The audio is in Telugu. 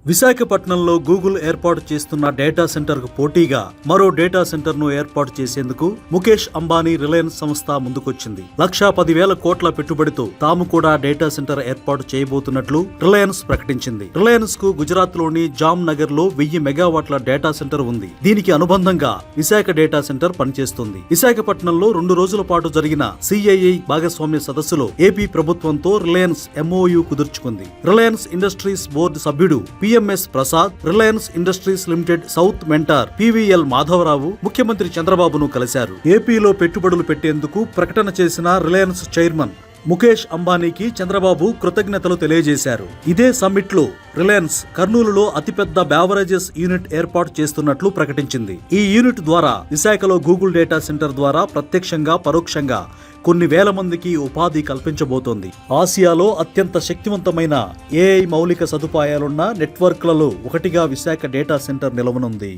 విశాఖపట్నంలో గూగుల్ ఏర్పాటు చేస్తున్న డేటా సెంటర్ కు పోటీగా మరో డేటా సెంటర్ ను ఏర్పాటు చేసేందుకు ముఖేష్ అంబానీ రిలయన్స్ సంస్థ ముందుకొచ్చింది. 1,10,000 కోట్ల పెట్టుబడితో తాము కూడా డేటా సెంటర్ ఏర్పాటు చేయబోతున్నట్లు రిలయన్స్ ప్రకటించింది. రిలయన్స్ కు గుజరాత్ లోని జామ్ నగర్ లో 1000 మెగావాట్ల డేటా సెంటర్ ఉంది. దీనికి అనుబంధంగా విశాఖ డేటా సెంటర్ పనిచేస్తుంది. విశాఖపట్నంలో 2 రోజుల పాటు జరిగిన CII భాగస్వామ్య సదస్సులో ఏపీ ప్రభుత్వంతో రిలయన్స్ MOU కుదుర్చుకుంది. రిలయన్స్ ఇండస్ట్రీస్ బోర్డు సభ్యుడు PMS ప్రసాద్, Reliance industries limited south mentor PVL Madhavarao ముఖ్యమంత్రి చంద్రబాబును కలిశారు. ఏపీలో పెట్టుబడులు పెట్టేందుకు ప్రకటన చేసిన రిలయన్స్ చైర్మన్ ముఖేష్ అంబానీకి చంద్రబాబు కృతజ్ఞతలు తెలియజేశారు. ఇదే సమ్మిట్ లో రిలయన్స్ కర్నూలులో అతిపెద్ద బ్యావరేజెస్ యూనిట్ ఏర్పాటు చేస్తున్నట్లు ప్రకటించింది. ఈ యూనిట్ ద్వారా విశాఖలో గూగుల్ డేటా సెంటర్ ద్వారా ప్రత్యక్షంగా పరోక్షంగా కొన్ని వేల మందికి ఉపాధి కల్పించబోతోంది. ఆసియాలో అత్యంత శక్తివంతమైన AI మౌలిక సదుపాయాలున్న నెట్వర్క్లలో ఒకటిగా విశాఖ డేటా సెంటర్ నిలవనుంది.